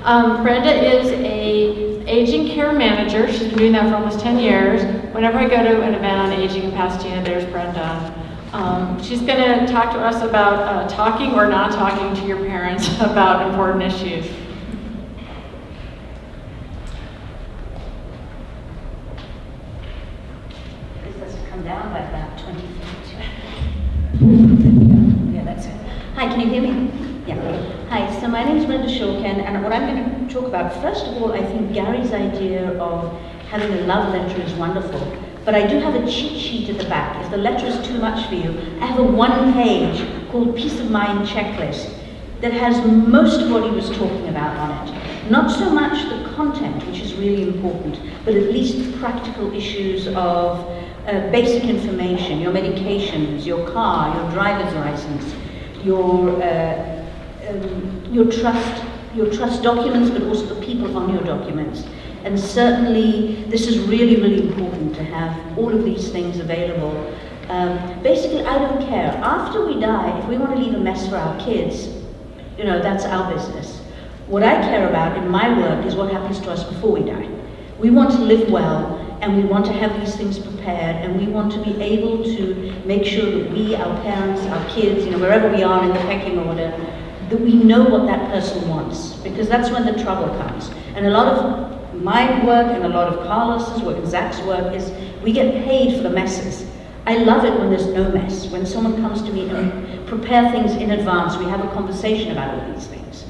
Brenda is a aging care manager. She's been doing that for almost 10 years. Whenever I go to an event on aging in Pasadena, there's Brenda. She's going to talk to us about talking or not talking to your parents about important issues. This has to come down by about 20 feet. Yeah, that's it. Hi, can you hear me? Yeah. Hi, so my name is Brenda Shorkend, and what I'm going to talk about, first of all, I think Gary's idea of having a love letter is wonderful. But I do have a cheat sheet at the back. If the letter is too much for you, I have a one-page called Peace of Mind Checklist that has most of what he was talking about on it. Not so much the content, which is really important, but at least practical issues of basic information, your medications, your car, your driver's license, your trust documents, but also the people on your documents. And certainly, this is really, really important to have all of these things available. Basically, I don't care. After we die, if we want to leave a mess for our kids, you know, that's our business. What I care about in my work is what happens to us before we die. We want to live well, and we want to have these things prepared, and we want to be able to make sure that we, our parents, our kids, you know, wherever we are in the pecking order, that we know what that person wants, because that's when the trouble comes. And a lot of my work and a lot of Carlos's work and Zach's work is we get paid for the messes. I love it when there's no mess, when someone comes to me and prepare things in advance, we have a conversation about all these things.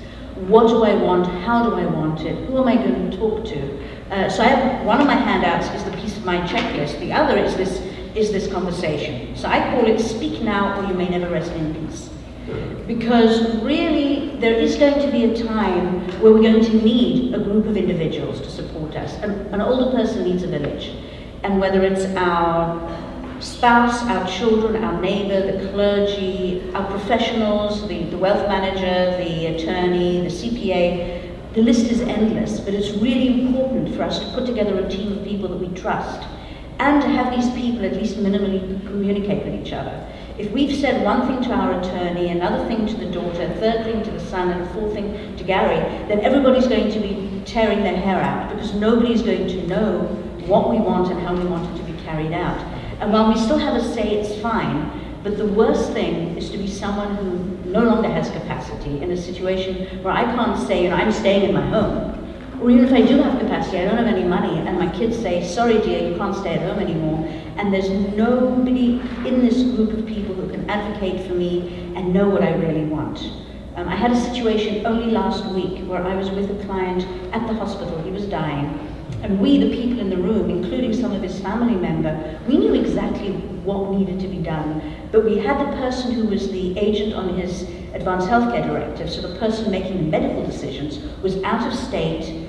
What do I want? How do I want it? Who am I going to talk to? So I have, one of my handouts is the Peace of Mind Checklist. The other is this conversation. So I call it Speak Now or You May Never Rest in Peace. Because really, there is going to be a time where we're going to need a group of individuals to support us. An older person needs a village. And whether it's our spouse, our children, our neighbor, the clergy, our professionals, the wealth manager, the attorney, the CPA, the list is endless, but it's really important for us to put together a team of people that we trust and to have these people at least minimally communicate with each other. If we've said one thing to our attorney, another thing to the daughter, a third thing to the son, and a fourth thing to Gary, then everybody's going to be tearing their hair out because nobody's going to know what we want and how we want it to be carried out. And while we still have a say, it's fine, but the worst thing is to be someone who no longer has capacity in a situation where I can't say, you know, I'm staying in my home. Or even if I do have capacity, I don't have any money, and my kids say, sorry dear, you can't stay at home anymore. And there's nobody in this group of people who can advocate for me and know what I really want. I had a situation only last week where I was with a client at the hospital. He was dying. And we, the people in the room, including some of his family member, we knew exactly what needed to be done. But we had the person who was the agent on his advanced healthcare directive, so the person making the medical decisions, was out of state,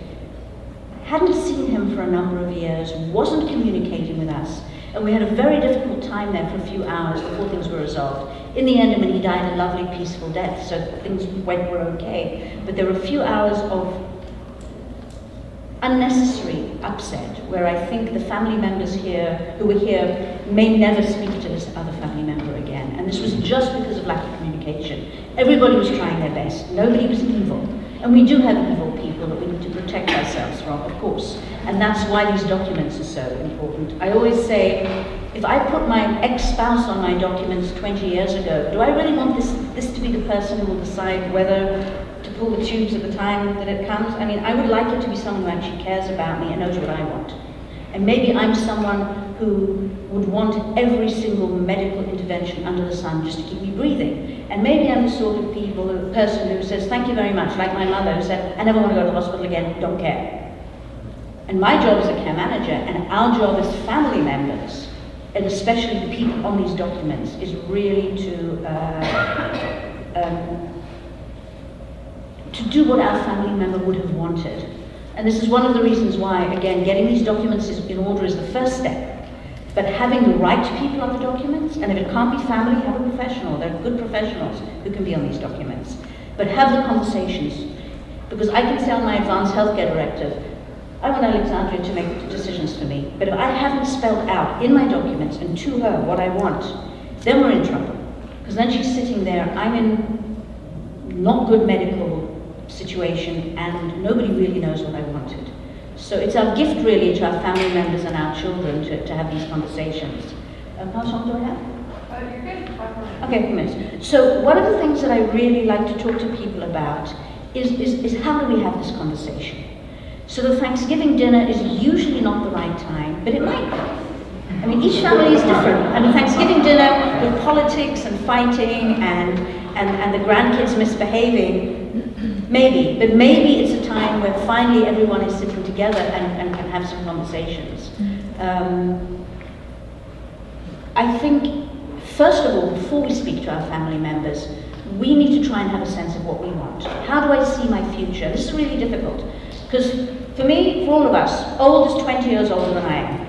hadn't seen him for a number of years, wasn't communicating with us. And we had a very difficult time there for a few hours before things were resolved. In the end, I mean, he died a lovely, peaceful death, so things were okay. But there were a few hours of unnecessary upset, where I think the family members here, who were here, may never speak to this other family member again. And this was just because of lack of communication. Everybody was trying their best. Nobody was evil. And we do have evil people that we need to protect ourselves from, of course. And that's why these documents are so important. I always say, if I put my ex-spouse on my documents 20 years ago, do I really want this to be the person who will decide whether to pull the tubes at the time that it comes? I mean, I would like it to be someone who actually cares about me and knows what I want. And maybe I'm someone who would want every single medical intervention under the sun just to keep me breathing. And maybe I'm the sort of person who says, thank you very much, like my mother who said, I never want to go to the hospital again, don't care. And my job as a care manager, and our job as family members, and especially the people on these documents, is really to do what our family member would have wanted. And this is one of the reasons why, again, getting these documents in order is the first step. But having the right people on the documents, and if it can't be family, have a professional. There are good professionals who can be on these documents. But have the conversations. Because I can say on my advanced healthcare directive, I want Alexandria to make the decisions for me. But if I haven't spelled out in my documents and to her what I want, then we're in trouble. Because then she's sitting there, I'm in not good medical situation, and nobody really knows what I wanted. So it's our gift really to our family members and our children to have these conversations. How long do I have? You're good. 5 minutes. Okay, a few minutes. So one of the things that I really like to talk to people about is how do we have this conversation? So the Thanksgiving dinner is usually not the right time, but it might be. I mean, each family is different. And a Thanksgiving dinner with politics and fighting and the grandkids misbehaving, maybe. But maybe it's a time where finally everyone is sitting together and can have some conversations. I think, first of all, before we speak to our family members, we need to try and have a sense of what we want. How do I see my future? This is really difficult. Because for me, for all of us, old is 20 years older than I am.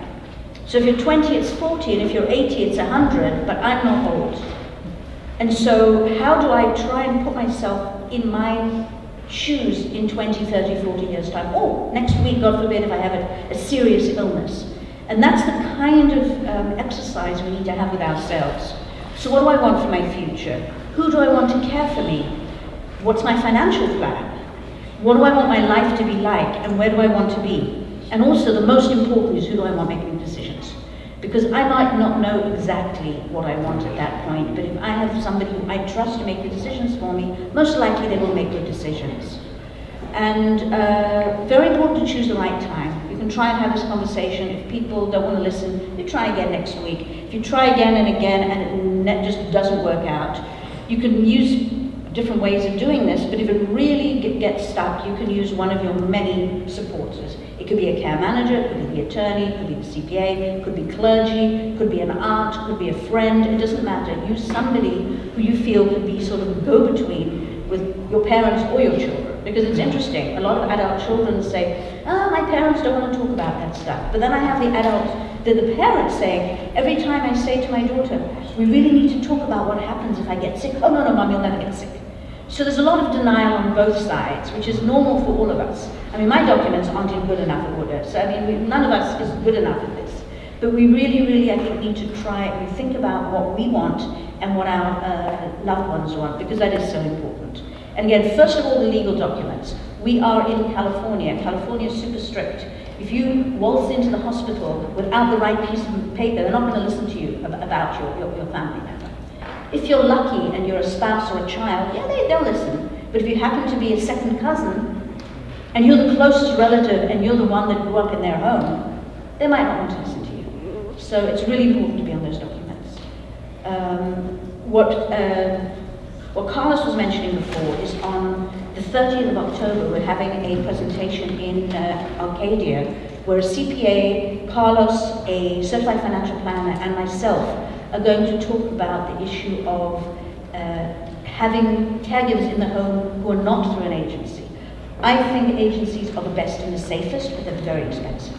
So if you're 20, it's 40, and if you're 80, it's 100, but I'm not old. And so how do I try and put myself in my shoes in 20, 30, 40 years' time? Oh, next week, God forbid, if I have a serious illness. And that's the kind of exercise we need to have with ourselves. So what do I want for my future? Who do I want to care for me? What's my financial plan? What do I want my life to be like, and where do I want to be? And also, the most important is who do I want making decisions? Because I might not know exactly what I want at that point, but if I have somebody who I trust to make the decisions for me, most likely they will make good decisions. And very important to choose the right time. You can try and have this conversation. If people don't want to listen, you try again next week. If you try again and again and it just doesn't work out, you can use different ways of doing this, but if it really gets stuck, you can use one of your many supporters. It could be a care manager, it could be the attorney, it could be the CPA, it could be clergy, it could be an aunt, it could be a friend, it doesn't matter. Use somebody who you feel could be sort of a go-between with your parents or your children. Because it's interesting, a lot of adult children say, oh, my parents don't want to talk about that stuff. But then I have the parents saying, every time I say to my daughter, we really need to talk about what happens if I get sick. Oh, no, Mom, you'll never get sick. So there's a lot of denial on both sides, which is normal for all of us. I mean, my documents aren't in good enough order, so I mean, none of us is good enough at this. But we really, I think, need to try and think about what we want and what our loved ones want, because that is so important. And again, first of all, the legal documents. We are in California. California is super strict. If you waltz into the hospital without the right piece of paper, they're not going to listen to you about your family member. If you're lucky and you're a spouse or a child, yeah, they'll listen. But if you happen to be a second cousin, and you're the closest relative, and you're the one that grew up in their home, they might not want to listen to you. So it's really important to be on those documents. What Carlos was mentioning before is on the 30th of October, we're having a presentation in Arcadia, where a CPA, Carlos, a certified financial planner, and myself are going to talk about the issue of having caregivers in the home who are not through an agency. I think agencies are the best and the safest, but they're very expensive.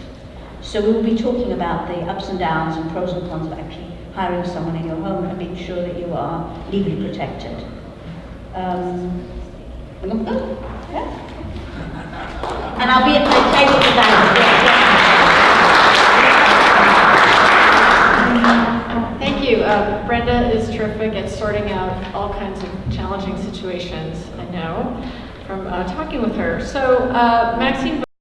So we will be talking about the ups and downs and pros and cons of actually hiring someone in your home and being sure that you are legally protected. Yeah? And I'll be at the table for that. Thank you. Brenda is terrific at sorting out all kinds of challenging situations, I know, from talking with her. So Maxine